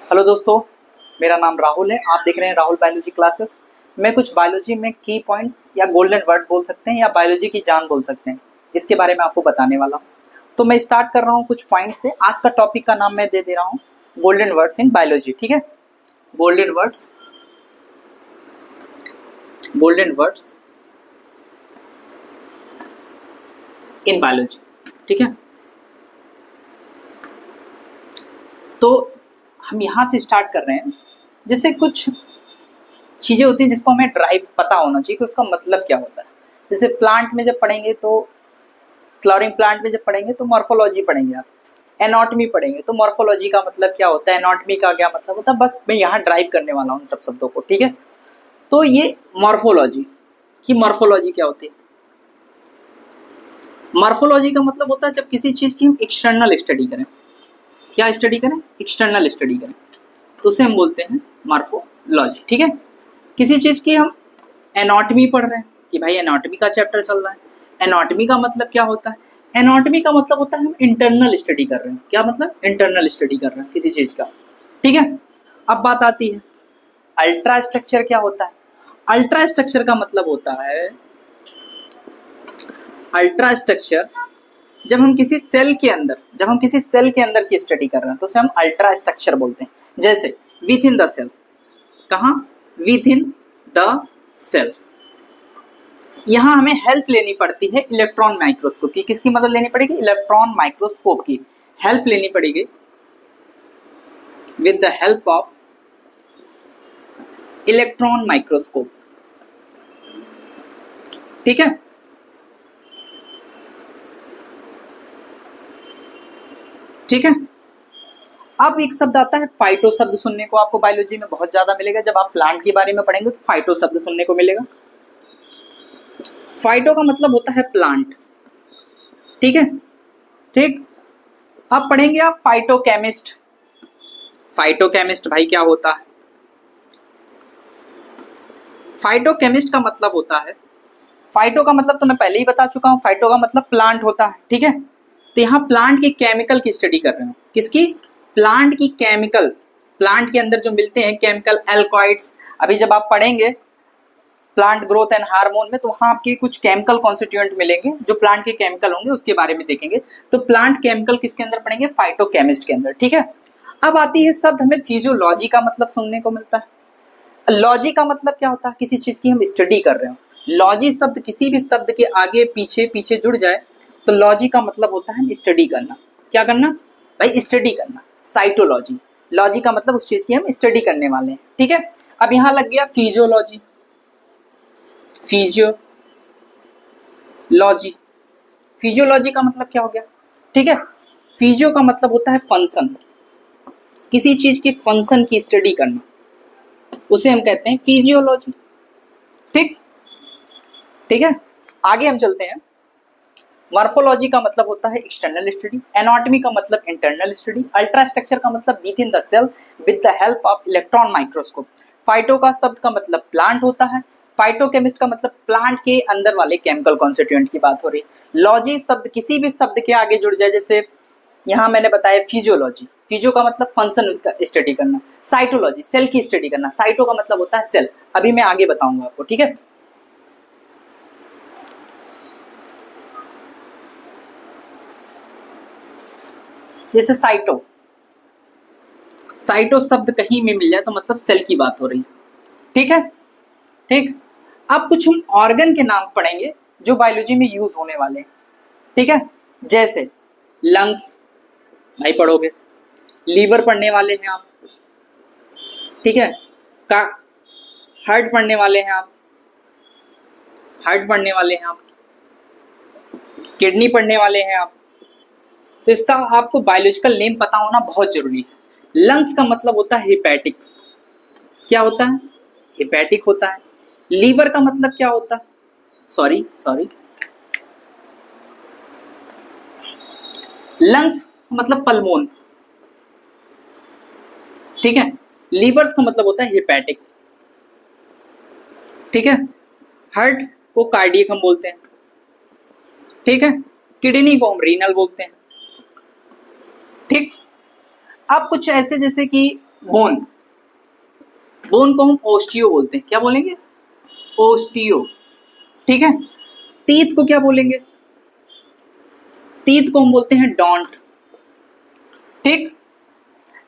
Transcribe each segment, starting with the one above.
Hello दोस्तों, मेरा नाम राहुल है। आप देख रहे हैं राहुल बायोलॉजी क्लासेस। मैं कुछ बायोलॉजी में की पॉइंट्स या गोल्डन वर्ड्स बोल सकते हैं या बायोलॉजी की जान बोल सकते हैं, इसके बारे में आपको बताने वाला हूँ। तो मैं स्टार्ट कर रहा हूँ कुछ पॉइंट से। आज का टॉपिक का नाम मैं दे दे रहा हूँ गोल्डन वर्ड्स इन बायोलॉजी। ठीक है, गोल्डन वर्ड्स इन बायोलॉजी। ठीक है, तो हम यहाँ से स्टार्ट कर रहे हैं। जैसे कुछ चीज़ें होती हैं जिसको हमें ड्राइव पता होना चाहिए कि उसका मतलब क्या होता है। जैसे प्लांट में जब पढ़ेंगे तो फ्लावरिंग प्लांट में जब पढ़ेंगे तो मॉर्फोलॉजी पढ़ेंगे, आप एनाटॉमी पढ़ेंगे तो मॉर्फोलॉजी का मतलब क्या होता है, एनाटॉमी का क्या मतलब होता है। बस मैं यहाँ ड्राइव करने वाला हूँ इन सब शब्दों को। ठीक है, तो ये मॉर्फोलॉजी की मॉर्फोलॉजी क्या होती है। मॉर्फोलॉजी का मतलब होता है जब किसी चीज़ की हम एक्सटर्नल स्टडी करें। क्या स्टडी करें? एक्सटर्नल स्टडी करें, तो उसे हम बोलते हैं मॉर्फोलॉजी। ठीक है, किसी चीज़ की हम एनाटॉमी पढ़ रहे हैं कि भाई एनाटॉमी का चैप्टर चल रहा है। एनाटॉमी का मतलब क्या होता है? एनाटॉमी का मतलब होता है हम इंटरनल स्टडी कर रहे हैं। क्या मतलब? इंटरनल स्टडी कर रहे हैं किसी चीज़ का। ठीक है, अब बात आती है अल्ट्रा स्ट्रक्चर क्या होता है। अल्ट्रा स्ट्रक्चर का मतलब होता है, अल्ट्रा स्ट्रक्चर जब हम किसी सेल के अंदर की स्टडी कर रहे हैं तो उसे हम अल्ट्रा स्ट्रक्चर बोलते हैं। जैसे विथ इन द सेल, कहाँ? Within the cell. यहाँ हमें हेल्प लेनी पड़ती है इलेक्ट्रॉन माइक्रोस्कोप की। किसकी मदद लेनी पड़ेगी? इलेक्ट्रॉन माइक्रोस्कोप की हेल्प लेनी पड़ेगी। With the help of electron microscope. ठीक है, ठीक है। अब एक शब्द आता है फाइटो शब्द। सुनने को आपको बायोलॉजी में बहुत ज्यादा मिलेगा। जब आप प्लांट के बारे में पढ़ेंगे तो फाइटो शब्द सुनने को मिलेगा। फाइटो का मतलब होता है प्लांट। ठीक है, ठीक। अब पढ़ेंगे आप फाइटोकेमिस्ट। फाइटोकेमिस्ट भाई क्या होता है? फाइटोकेमिस्ट का मतलब होता है, फाइटो का मतलब तो मैं पहले ही बता चुका हूं, फाइटो का मतलब प्लांट होता है। ठीक है, तो यहाँ प्लांट के केमिकल की स्टडी कर रहे हो। किसकी? प्लांट की केमिकल। प्लांट के अंदर जो मिलते हैं केमिकल एल्कॉइड्स। अभी जब आप पढ़ेंगे प्लांट ग्रोथ एंड हार्मोन में तो वहां आपके कुछ केमिकल कॉन्स्टिट्यूएंट मिलेंगे जो प्लांट के केमिकल होंगे, उसके बारे में देखेंगे। तो प्लांट केमिकल किसके अंदर पढ़ेंगे? फाइटोकेमिस्ट के अंदर। ठीक है, अब आती है शब्द हमें फिजियोलॉजी का मतलब सुनने को मिलता है। लॉजी का मतलब क्या होता है? किसी चीज की हम स्टडी कर रहे हो। लॉजी शब्द किसी भी शब्द के आगे पीछे पीछे जुड़ जाए तो लॉजी का मतलब होता है स्टडी करना। क्या करना भाई? स्टडी करना। साइटोलॉजी, लॉजी का मतलब उस चीज की हम स्टडी करने वाले हैं। ठीक है, अब यहाँ लग गया फिजियोलॉजी। फिजियोलॉजी, फिजियोलॉजी का मतलब क्या हो गया? ठीक है, फिजियो का मतलब होता है फंक्शन। किसी चीज की फंक्शन की स्टडी करना, उसे हम कहते हैं फिजियोलॉजी। ठीक, ठीक है। आगे हम चलते हैं। मॉर्फोलॉजी का मतलब होता है एक्सटर्नल स्टडी। एनाटॉमी का मतलब इंटरनल स्टडी। अल्ट्रा स्ट्रक्चर का मतलब within the cell with the help of electron microscope. Phyto का शब्द का मतलब प्लांट होता है। फाइटोकेमिस्ट का मतलब प्लांट के अंदर वाले केमिकल कॉन्स्टिट्यूएंट की बात हो रही है। लॉजी शब्द किसी भी शब्द के आगे जुड़ जाए, जैसे यहाँ मैंने बताया फिजियोलॉजी। फिजियो का मतलब फंक्शन का स्टडी करना। साइटोलॉजी सेल की स्टडी करना। साइटो का मतलब होता है सेल। अभी मैं आगे बताऊंगा आपको। ठीक है, जैसे साइटो, साइटो शब्द कहीं में मिल जाए तो मतलब सेल की बात हो रही है। ठीक है, ठीक। अब कुछ हम ऑर्गन के नाम पढ़ेंगे जो बायोलॉजी में यूज होने वाले हैं। ठीक है, जैसे लंग्स भाई पढ़ोगे, लीवर पढ़ने वाले हैं आप। ठीक है, का हार्ट पढ़ने वाले हैं आप, हार्ट पढ़ने वाले हैं आप, किडनी पढ़ने वाले हैं आप। तो इसका आपको बायोलॉजिकल नेम पता होना बहुत जरूरी है। लंग्स का मतलब होता है हिपैटिक। क्या होता है? हिपैटिक होता है। लीवर का मतलब क्या होता है? सॉरी, लंग्स मतलब पल्मोन। ठीक है, लीवर्स का मतलब होता है हिपैटिक। ठीक है, हार्ट को कार्डियक हम बोलते हैं। ठीक है, किडनी को हम रीनल बोलते हैं। ठीक, अब कुछ ऐसे जैसे कि बोन, बोन को हम ओस्टियो बोलते हैं। क्या बोलेंगे? ओस्टियो। ठीक है। टीथ को क्या बोलेंगे? टीथ को हम बोलते हैं डॉन्ट। ठीक,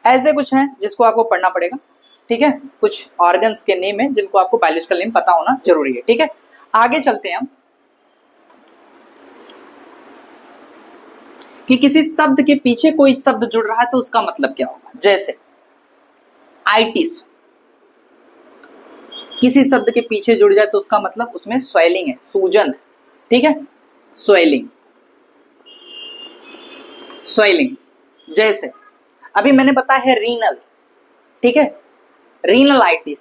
ऐसे कुछ है जिसको आपको पढ़ना पड़ेगा। ठीक है, कुछ ऑर्गन्स के नेम है जिनको आपको बायोलॉजिकल नेम पता होना जरूरी है। ठीक है, आगे चलते हैं हम कि किसी शब्द के पीछे कोई शब्द जुड़ रहा है तो उसका मतलब क्या होगा। जैसे आइटिस, किसी शब्द के पीछे जुड़ जाए तो उसका मतलब उसमें स्वेलिंग है, सूजन है। ठीक है, स्वेलिंग, स्वेलिंग। जैसे अभी मैंने बताया है रीनल। ठीक है, रीनल आइटिस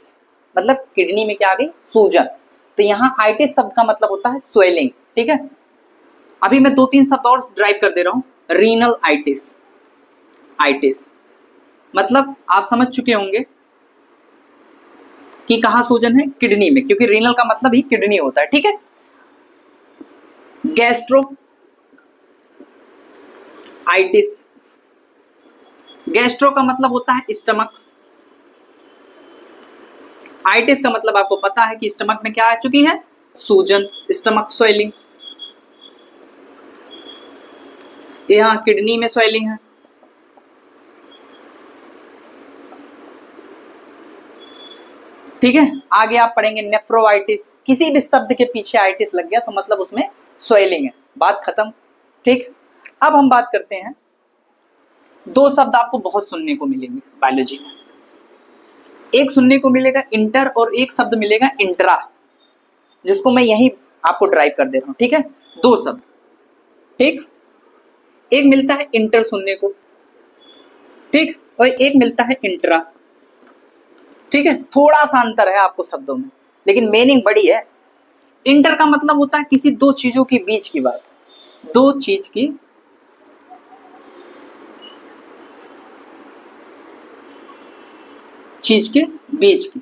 मतलब किडनी में क्या आ गई? सूजन। तो यहां आइटिस शब्द का मतलब होता है स्वेलिंग। ठीक है, अभी मैं 2-3 शब्द और ड्राइव कर दे रहा हूं। रीनल आइटिस, आइटिस मतलब आप समझ चुके होंगे कि कहां सूजन है? किडनी में, क्योंकि रीनल का मतलब ही किडनी होता है। ठीक है, गैस्ट्रो आइटिस, गैस्ट्रो का मतलब होता है स्टमक। आइटिस का मतलब आपको पता है कि स्टमक में क्या आ चुकी है? सूजन, स्टमक स्वेलिंग। यहां किडनी में स्वेलिंग है। ठीक है, आगे आप पढ़ेंगे नेफ्रोआइटिस। किसी भी शब्द के पीछे आइटिस लग गया तो मतलब उसमें स्वेलिंग है। बात खत्म। ठीक, अब हम बात करते हैं, 2 शब्द आपको बहुत सुनने को मिलेंगे बायोलॉजी में। एक सुनने को मिलेगा इंटर और एक शब्द मिलेगा इंट्रा, जिसको मैं यही आपको ड्राइव कर दे रहा हूं। ठीक है, 2 शब्द। ठीक, एक मिलता है इंटर सुनने को, ठीक, और एक मिलता है इंट्रा। ठीक है, थोड़ा सा अंतर है आपको शब्दों में, लेकिन मीनिंग बड़ी है। इंटर का मतलब होता है किसी 2 चीजों के बीच की बात, 2 चीज की के बीच की।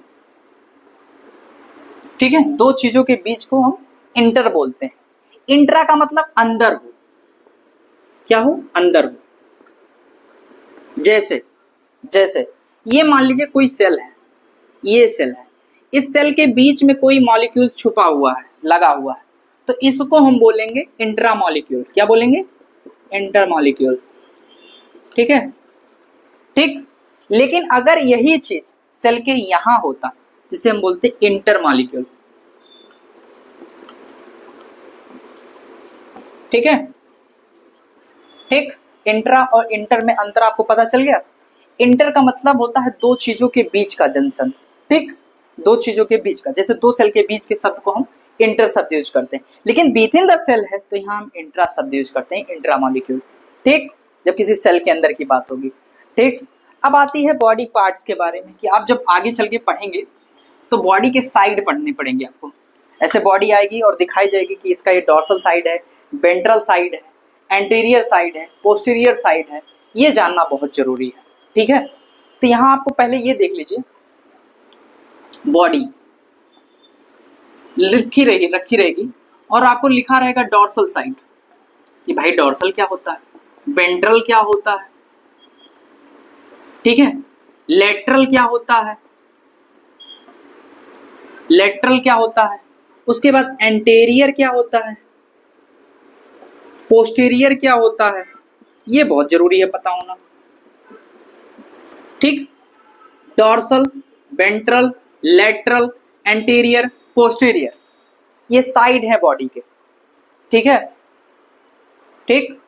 ठीक है, 2 चीजों के बीच को हम इंटर बोलते हैं। इंट्रा का मतलब अंदर हो। क्या हो? अंदर हो। जैसे जैसे ये मान लीजिए कोई सेल है, ये सेल है, इस सेल के बीच में कोई मॉलिक्यूल छुपा हुआ है, लगा हुआ है, तो इसको हम बोलेंगे इंट्रा मॉलिक्यूल। क्या बोलेंगे? Inter molecule. ठीक है, ठीक। लेकिन अगर यही चीज सेल के यहां होता, जिसे हम बोलते इंटर मॉलिक्यूल। ठीक है, ठीक। इंट्रा और इंटर में अंतर आपको पता चल गया। इंटर का मतलब होता है 2 चीजों के बीच का जंक्शन। ठीक, 2 चीजों के बीच का, जैसे 2 सेल के बीच के शब्द को हम इंटर शब्द यूज करते हैं, लेकिन विद इन द सेल है तो यहाँ हम इंट्रा शब्द यूज करते हैं, इंट्रा मॉलिक्यूल। ठीक, जब किसी सेल के अंदर की बात होगी। ठीक, अब आती है बॉडी पार्ट्स के बारे में, कि आप जब आगे चल के पढ़ेंगे तो बॉडी के साइड पढ़ने पड़ेंगे आपको। ऐसे बॉडी आएगी और दिखाई जाएगी कि इसका ये डॉर्सल साइड है, वेंट्रल साइड है, एंटीरियर साइड है, पोस्टीरियर साइड है। ये जानना बहुत जरूरी है। ठीक है, तो यहां आपको पहले ये देख लीजिए, बॉडी रखी रहेगी और आपको लिखा रहेगा डॉर्सल साइड, कि भाई डॉर्सल क्या होता है, वेंट्रल क्या होता है, ठीक है, लेटरल क्या होता है, लेटरल क्या होता है, उसके बाद एंटेरियर क्या होता है, पोस्टीरियर क्या होता है। ये बहुत जरूरी है पता होना। ठीक, dorsal, ventral, lateral, anterior, posterior, ये साइड है बॉडी के। ठीक है, ठीक।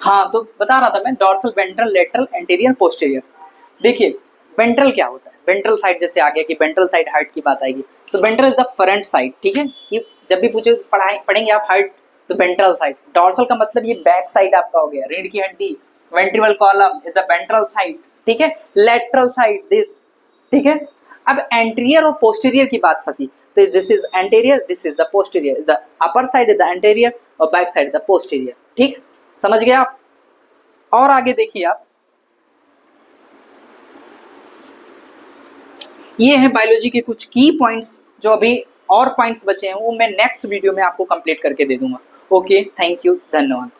हाँ, तो बता रहा था मैं, dorsal, ventral, lateral, anterior, posterior. देखिए वेंट्रल क्या होता है, वेंट्रल साइड जैसे आ गया कि वेंट्रल साइड हार्ट की बात आएगी, तो ventral is the front side. ठीक है, ये जब भी पूछे पढ़ेंगे आप हार्ट तो वेंट्रल साइड। डॉर्सल का मतलब ये बैक साइड आपका हो गया, रीढ़ की हड्डी, ventricle column is the ventral side. ठीक है, लेटरल साइड दिस। ठीक है, अब एंटीरियर और पोस्टीरियर की बात फंसी, तो this is anterior, this is the posterior, the upper side is the anterior और back side is the posterior. ठीक, समझ गए आप। और आगे देखिए आप, ये है बायोलॉजी के कुछ की पॉइंट्स, जो अभी और पॉइंट्स बचे हैं वो मैं नेक्स्ट वीडियो में आपको कंप्लीट करके दे दूंगा। ओके, थैंक यू, धन्यवाद।